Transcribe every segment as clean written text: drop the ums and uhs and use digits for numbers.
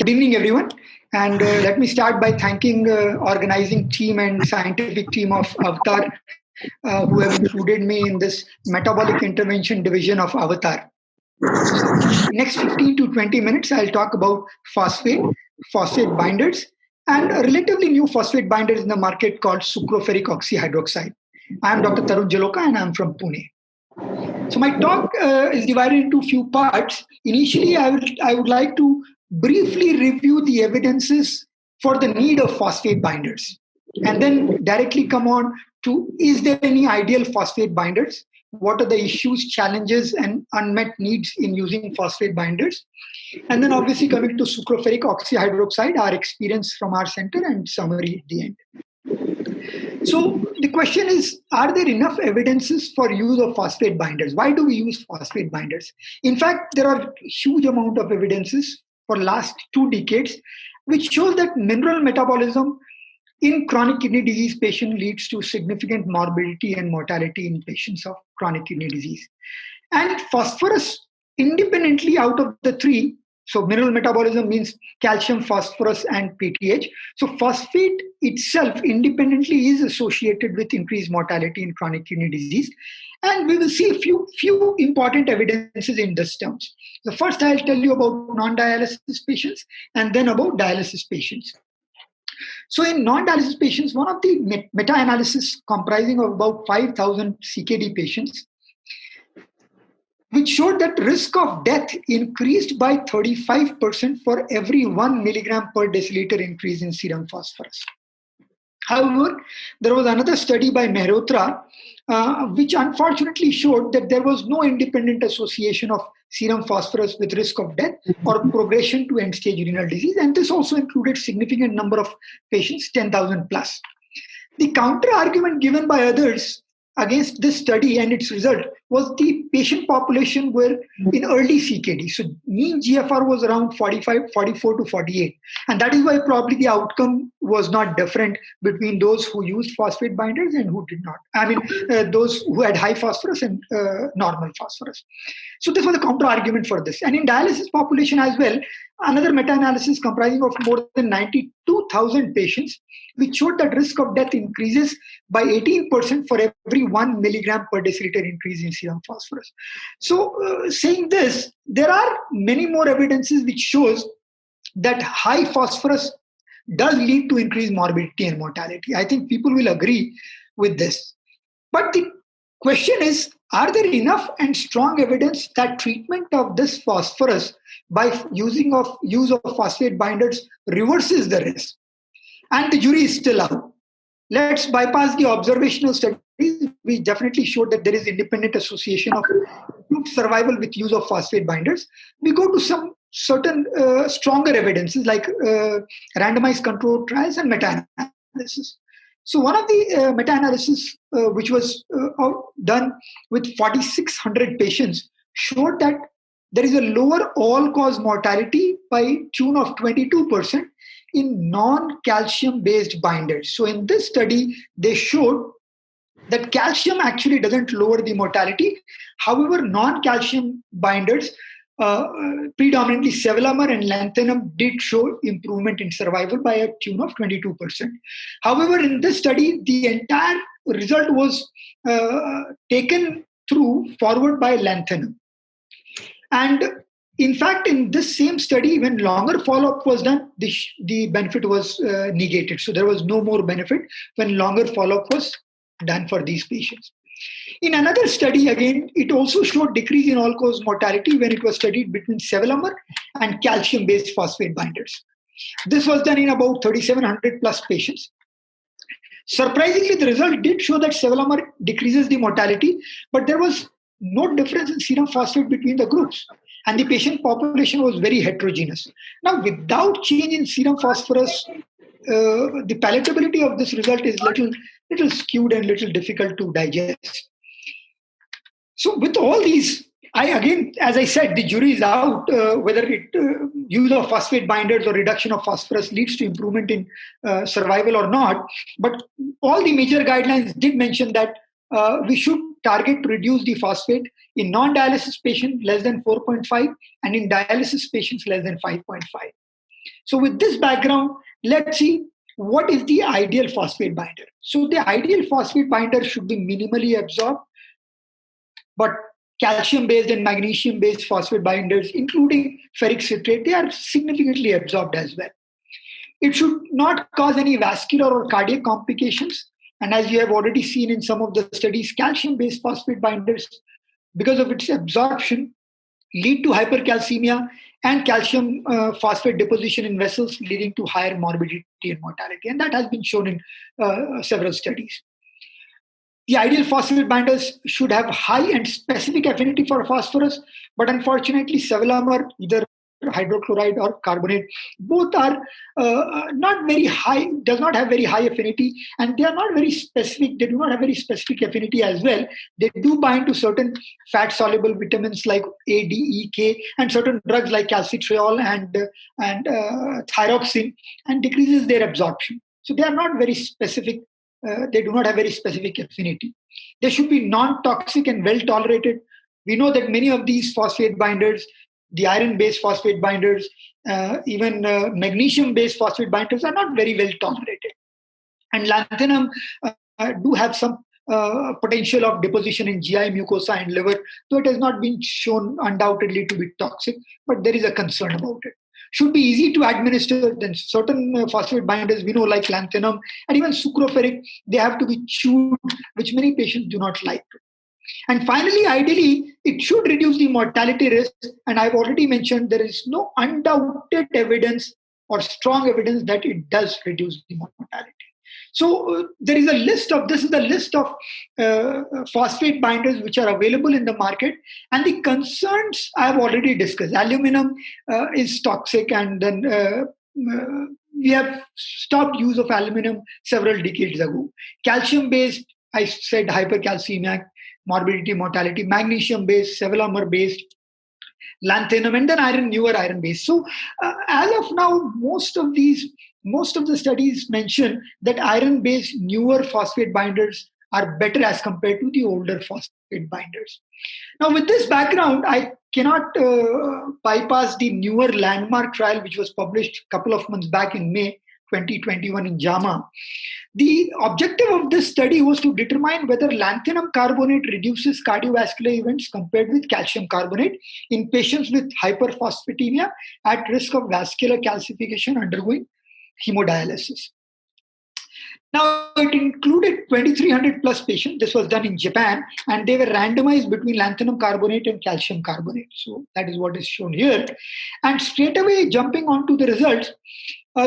Good evening, everyone. And let me start by thanking organizing team and scientific team of Avatar who have included me in this metabolic intervention division of Avatar. So next 15 to 20 minutes, I'll talk about phosphate binders, and a relatively new phosphate binder in the market called Sucroferric Oxyhydroxide. I'm Dr. Tarun Jeloka and I'm from Pune. So my talk is divided into a few parts. Initially, I would like to briefly review the evidences for the need of phosphate binders, and then directly come on to, is there any ideal phosphate binders? What are the issues, challenges, and unmet needs in using phosphate binders? And then obviously coming to sucroferric oxyhydroxide, our experience from our center, and summary at the end. So the question is, are there enough evidences for use of phosphate binders? Why do we use phosphate binders? In fact, there are huge amount of evidences for last 2 decades, which shows that mineral metabolism in chronic kidney disease patient leads to significant morbidity and mortality in patients of chronic kidney disease. And phosphorus, independently out of the 3, so mineral metabolism means calcium, phosphorus, and PTH. So phosphate itself independently is associated with increased mortality in chronic kidney disease. And we will see a few important evidences in this terms. The first, I'll tell you about non-dialysis patients and then about dialysis patients. So in non-dialysis patients, one of the meta-analysis comprising of about 5,000 CKD patients, which showed that risk of death increased by 35% for every 1 milligram per deciliter increase in serum phosphorus. However, there was another study by Mehrotra, which unfortunately showed that there was no independent association of serum phosphorus with risk of death or progression to end-stage renal disease. And this also included significant number of patients, 10,000 plus. The counter-argument given by others against this study and its result was the patient population were in early CKD. So mean GFR was around 44 to 48. And that is why probably the outcome was not different between those who used phosphate binders and who did not. I mean, those who had high phosphorus and normal phosphorus. So this was a counter argument for this. And in dialysis population as well, another meta-analysis comprising of more than 92,000 patients, which showed that risk of death increases by 18% for every 1 milligram per deciliter increase in serum phosphorus. So saying this, there are many more evidences which shows that high phosphorus does lead to increased morbidity and mortality. I think people will agree with this. But the question is, are there enough and strong evidence that treatment of this phosphorus by use of phosphate binders reverses the risk? And the jury is still out. Let's bypass the observational studies. We definitely showed that there is independent association of improved survival with use of phosphate binders. We go to some certain stronger evidences like randomized controlled trials and meta-analysis. So one of the meta-analysis which was done with 4,600 patients showed that there is a lower all-cause mortality by tune of 22% in non-calcium based binders. So in this study, they showed that calcium actually doesn't lower the mortality. However, non-calcium binders, predominantly sevelamer and lanthanum, did show improvement in survival by a tune of 22%. However, in this study, the entire result was taken forward by lanthanum. And in fact, in this same study, when longer follow-up was done, the benefit was negated. So there was no more benefit when longer follow-up was done for these patients. In another study, again, it also showed decrease in all-cause mortality when it was studied between sevelamer and calcium-based phosphate binders. This was done in about 3,700 plus patients. Surprisingly, the result did show that sevelamer decreases the mortality, but there was no difference in serum phosphate between the groups. And the patient population was very heterogeneous. Now, without change in serum phosphorus, the palatability of this result is little skewed and little difficult to digest. So with all these, as I said, the jury is out whether use of phosphate binders or reduction of phosphorus leads to improvement in survival or not. But all the major guidelines did mention that we should target to reduce the phosphate in non-dialysis patients less than 4.5 and in dialysis patients less than 5.5. So with this background, let's see what is the ideal phosphate binder. So the ideal phosphate binder should be minimally absorbed, but calcium-based and magnesium-based phosphate binders, including ferric citrate, they are significantly absorbed as well. It should not cause any vascular or cardiac complications. And as you have already seen in some of the studies, calcium-based phosphate binders, because of its absorption, lead to hypercalcemia and calcium phosphate deposition in vessels, leading to higher morbidity and mortality. And that has been shown in several studies. The ideal phosphate binders should have high and specific affinity for phosphorus, but unfortunately, sevelamer, either hydrochloride or carbonate, both are not very high, does not have very high affinity, and they are not very specific. They do not have very specific affinity as well. They do bind to certain fat-soluble vitamins like A, D, E, K, and certain drugs like calcitriol and thyroxine, and decreases their absorption. So they are not very specific. They do not have very specific affinity. They should be non-toxic and well-tolerated. We know that many of these phosphate binders, the iron-based phosphate binders, even magnesium-based phosphate binders are not very well tolerated. And lanthanum do have some potential of deposition in GI mucosa and liver, though it has not been shown undoubtedly to be toxic, but there is a concern about it. Should be easy to administer. Then certain phosphate binders, we know, like lanthanum and even sucroferric, they have to be chewed, which many patients do not like. And finally, ideally, it should reduce the mortality risk. And I've already mentioned there is no undoubted evidence or strong evidence that it does reduce the mortality. So there is a list of, this is the list of phosphate binders which are available in the market. And the concerns I've already discussed. Aluminum is toxic, and then we have stopped use of aluminum several decades ago. Calcium-based, I said hypercalcemia, morbidity, mortality. Magnesium-based, sevelamer-based, lanthanum, and then iron, newer iron-based. So as of now, most of the studies mention that iron-based newer phosphate binders are better as compared to the older phosphate binders. Now, with this background, I cannot bypass the newer landmark trial, which was published a couple of months back in May 2021 in JAMA. The objective of this study was to determine whether lanthanum carbonate reduces cardiovascular events compared with calcium carbonate in patients with hyperphosphatemia at risk of vascular calcification undergoing hemodialysis. Now, it included 2,300 plus patients. This was done in Japan, and they were randomized between lanthanum carbonate and calcium carbonate. So that is what is shown here. And straight away, jumping onto the results,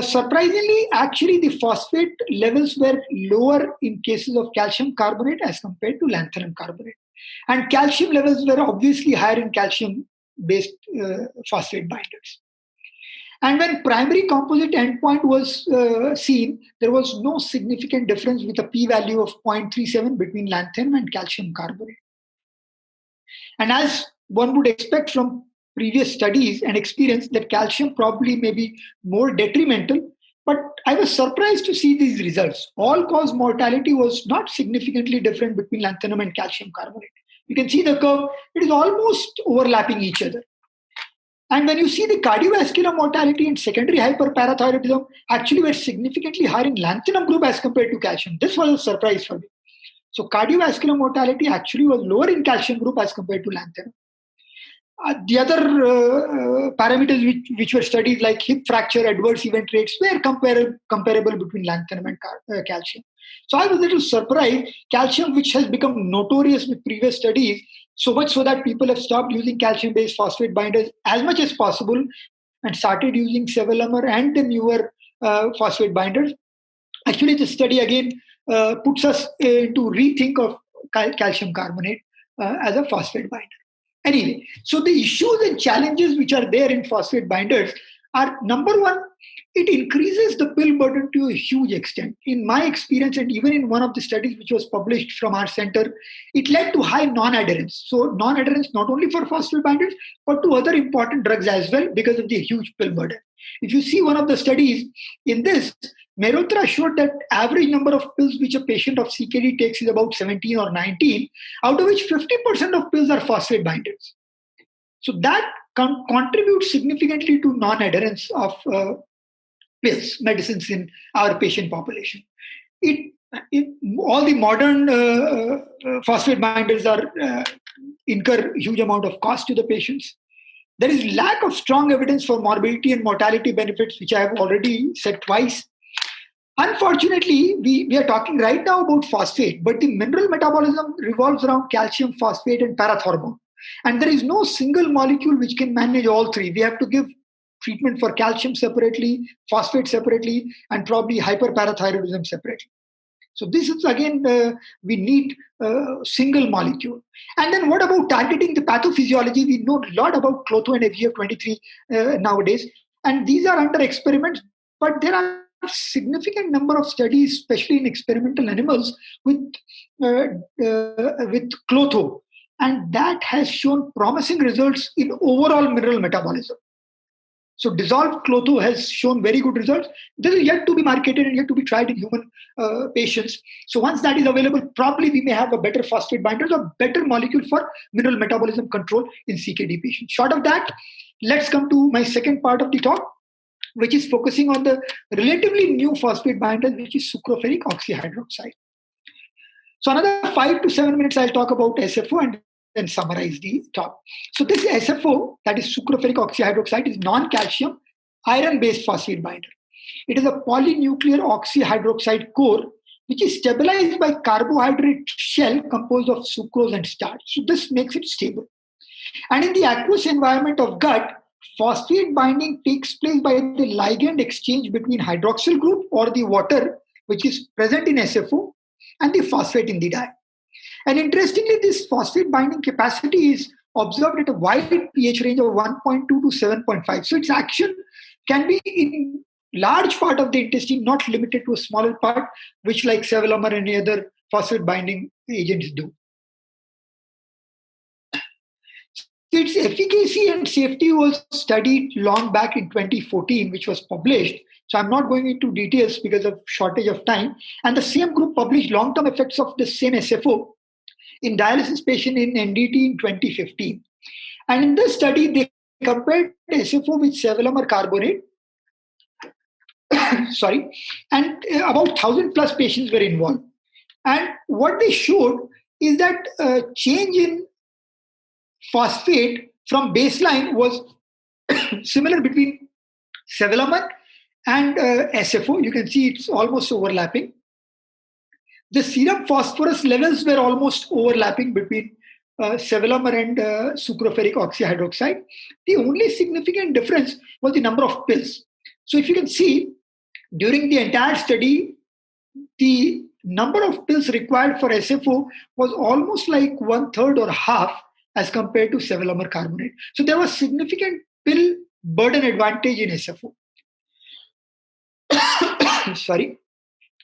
surprisingly, actually, the phosphate levels were lower in cases of calcium carbonate as compared to lanthanum carbonate. And calcium levels were obviously higher in calcium-based phosphate binders. And when primary composite endpoint was seen, there was no significant difference with a p-value of 0.37 between lanthanum and calcium carbonate. And as one would expect from previous studies and experience, that calcium probably may be more detrimental, but I was surprised to see these results. All-cause mortality was not significantly different between lanthanum and calcium carbonate. You can see the curve, it is almost overlapping each other. And when you see the cardiovascular mortality and secondary hyperparathyroidism actually were significantly higher in lanthanum group as compared to calcium. This was a surprise for me. So cardiovascular mortality actually was lower in calcium group as compared to lanthanum. The other parameters which were studied, like hip fracture adverse event rates, were comparable between lanthanum and calcium. So I was a little surprised. Calcium, which has become notorious with previous studies, so much so that people have stopped using calcium-based phosphate binders as much as possible and started using sevelamer and the newer phosphate binders. Actually, the study again puts us into rethink of calcium carbonate as a phosphate binder. Anyway, so the issues and challenges which are there in phosphate binders are, number one, it increases the pill burden to a huge extent. In my experience, and even in one of the studies which was published from our center, it led to high non-adherence. So non-adherence not only for phosphate binders, but to other important drugs as well because of the huge pill burden. If you see one of the studies in this, Mehrotra showed that average number of pills which a patient of CKD takes is about 17 or 19, out of which 50% of pills are phosphate binders. So that contributes significantly to non-adherence of pills, medicines in our patient population. It, all the modern phosphate binders are incur huge amount of cost to the patients. There is lack of strong evidence for morbidity and mortality benefits, which I have already said twice. Unfortunately, we are talking right now about phosphate, but the mineral metabolism revolves around calcium, phosphate, and parathormone. And there is no single molecule which can manage all three. We have to give treatment for calcium separately, phosphate separately, and probably hyperparathyroidism separately. So this is again, we need a single molecule. And then what about targeting the pathophysiology? We know a lot about Clotho and FGF23 nowadays, and these are under experiments, but there are significant number of studies, especially in experimental animals, with Clotho, and that has shown promising results in overall mineral metabolism. So dissolved Clotho has shown very good results. This is yet to be marketed and yet to be tried in human patients. So once that is available, probably we may have a better phosphate binders or better molecule for mineral metabolism control in CKD patients. Short of that, let's come to my second part of the talk, which is focusing on the relatively new phosphate binder, which is sucroferric oxyhydroxide. So another 5 to 7 minutes, I'll talk about SFO and then summarize the talk. So this SFO, that is sucroferric oxyhydroxide, is non-calcium iron-based phosphate binder. It is a polynuclear oxyhydroxide core, which is stabilized by carbohydrate shell composed of sucrose and starch. So this makes it stable. And in the aqueous environment of gut, phosphate binding takes place by the ligand exchange between hydroxyl group or the water, which is present in SFO, and the phosphate in the dye. And interestingly, this phosphate binding capacity is observed at a wide pH range of 1.2 to 7.5. So its action can be in large part of the intestine, not limited to a smaller part, which like sevelamer and any other phosphate binding agents do. Its efficacy and safety was studied long back in 2014, which was published. So I'm not going into details because of shortage of time. And the same group published long-term effects of the same SFO in dialysis patient in NDT in 2015. And in this study, they compared SFO with sevelamer carbonate. And about 1,000 plus patients were involved. And what they showed is that change in phosphate from baseline was similar between sevelamer and SFO. You can see it's almost overlapping. The serum phosphorus levels were almost overlapping between sevelamer and sucroferric oxyhydroxide. The only significant difference was the number of pills. So if you can see, during the entire study, the number of pills required for SFO was almost like 1/3 or half as compared to sevelamer carbonate. So there was significant pill burden advantage in SFO. Sorry.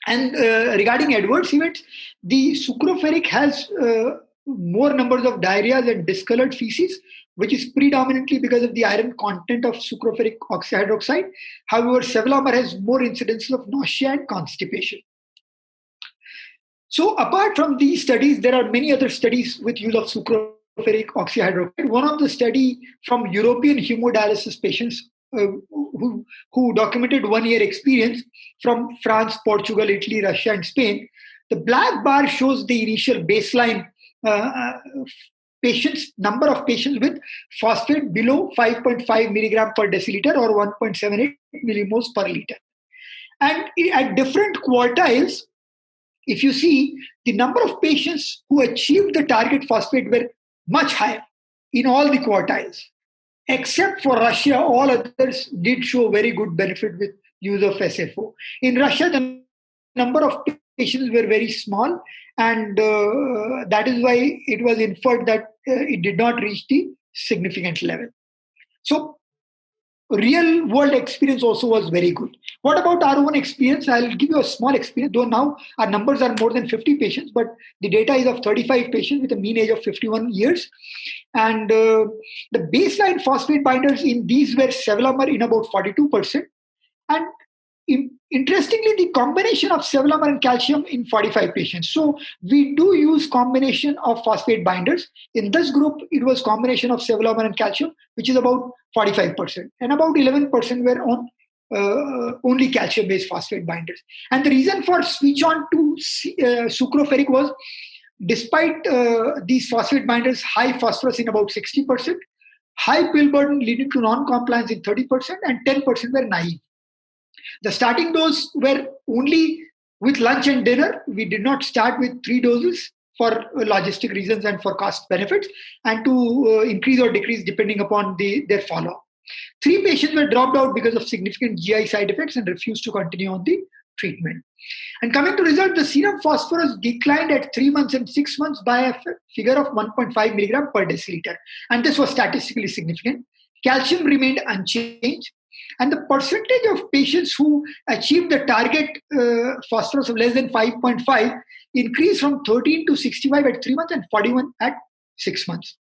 And regarding adverse events, the sucroferric has more numbers of diarrheas and discolored feces, which is predominantly because of the iron content of sucroferric oxyhydroxide. However, sevelamer has more incidences of nausea and constipation. So apart from these studies, there are many other studies with use of sucroferric oxyhydroxide. One of the study from European hemodialysis patients who documented 1 year experience from France, Portugal, Italy, Russia, and Spain. The black bar shows the initial baseline number of patients with phosphate below 5.5 milligram per deciliter or 1.78 millimoles per liter. And at different quartiles, if you see, the number of patients who achieved the target phosphate were much higher in all the quartiles. Except for Russia, all others did show very good benefit with use of SFO. In Russia, the number of patients were very small, and that is why it was inferred that it did not reach the significant level. So real world experience also was very good. What about our own experience? I'll give you a small experience, though now our numbers are more than 50 patients, but the data is of 35 patients with a mean age of 51 years. And the baseline phosphate binders in these were sevelamer in about 42%. And interestingly, the combination of sevelamer and calcium in 45 patients. So we do use combination of phosphate binders. In this group, it was combination of sevelamer and calcium, which is about 45%. And about 11% were on only calcium-based phosphate binders. And the reason for switch on to sucroferric was, despite these phosphate binders, high phosphorus in about 60%, high pill burden leading to non-compliance in 30%, and 10% were naive. The starting dose were only with lunch and dinner. We did not start with 3 doses for logistic reasons and for cost benefits, and to increase or decrease depending upon their follow-up. 3 patients were dropped out because of significant GI side effects and refused to continue on the treatment. And coming to result, the serum phosphorus declined at 3 months and 6 months by a figure of 1.5 milligram per deciliter. And this was statistically significant. Calcium remained unchanged. And the percentage of patients who achieved the target phosphorus of less than 5.5 increased from 13 to 65 at 3 months and 41 at 6 months.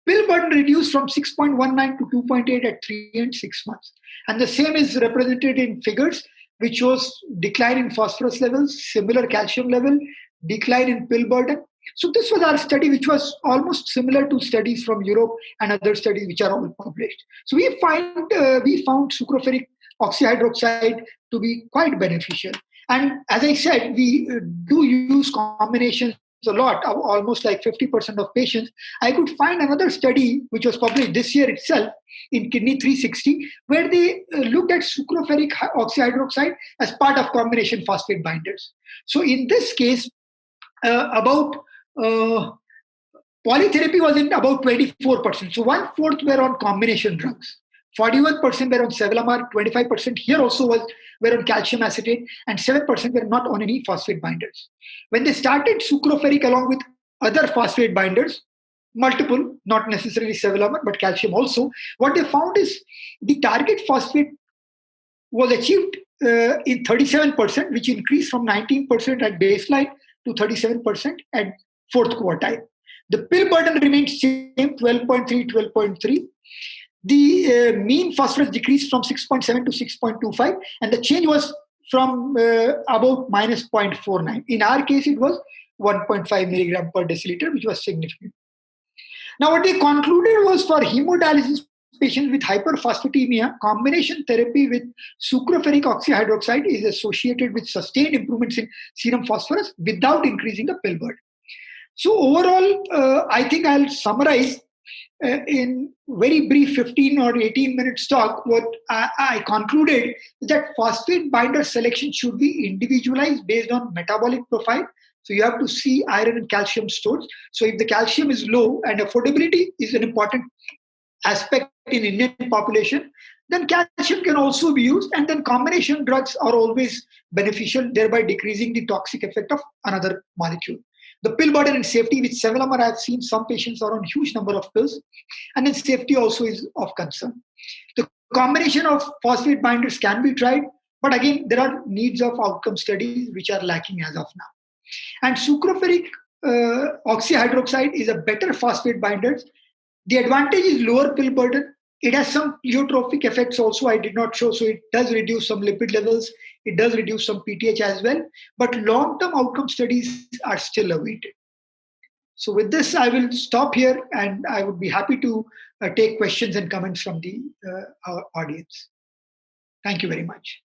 Pill burden reduced from 6.19 to 2.8 at 3 and 6 months. And the same is represented in figures, which shows decline in phosphorus levels, similar calcium level, decline in pill burden. So this was our study, which was almost similar to studies from Europe and other studies which are all published. So we found sucroferric oxyhydroxide to be quite beneficial. And as I said, we do use combinations a lot, almost like 50% of patients. I could find another study which was published this year itself in Kidney 360, where they looked at sucroferric oxyhydroxide as part of combination phosphate binders. So in this case, polytherapy was in about 24%. So 1/4 were on combination drugs. 41% were on Sevelamar, 25% here also were on calcium acetate, and 7% were not on any phosphate binders. When they started sucroferric along with other phosphate binders, multiple, not necessarily Sevelamar, but calcium also, what they found is the target phosphate was achieved in 37%, which increased from 19% at baseline to 37% at 4th quartile. The pill burden remained same, 12.3, 12.3. The mean phosphorus decreased from 6.7 to 6.25, and the change was from about minus 0.49. In our case, it was 1.5 milligram per deciliter, which was significant. Now, what they concluded was, for hemodialysis patients with hyperphosphatemia, combination therapy with sucroferric oxyhydroxide is associated with sustained improvements in serum phosphorus without increasing the pill burden. So overall, I think I'll summarize in very brief 15 or 18 minutes talk. What I concluded is that phosphate binder selection should be individualized based on metabolic profile. So you have to see iron and calcium stores. So if the calcium is low and affordability is an important aspect in Indian population, then calcium can also be used, and then combination drugs are always beneficial, thereby decreasing the toxic effect of another molecule. The pill burden and safety with Sevelamar, I've seen some patients are on huge number of pills, and then safety also is of concern. The combination of phosphate binders can be tried, but again, there are needs of outcome studies which are lacking as of now. And sucroferric oxyhydroxide is a better phosphate binder. The advantage is lower pill burden. It has some pleiotropic effects also I did not show. So it does reduce some lipid levels. It does reduce some PTH as well. But long-term outcome studies are still awaited. So with this, I will stop here, and I would be happy to take questions and comments from the audience. Thank you very much.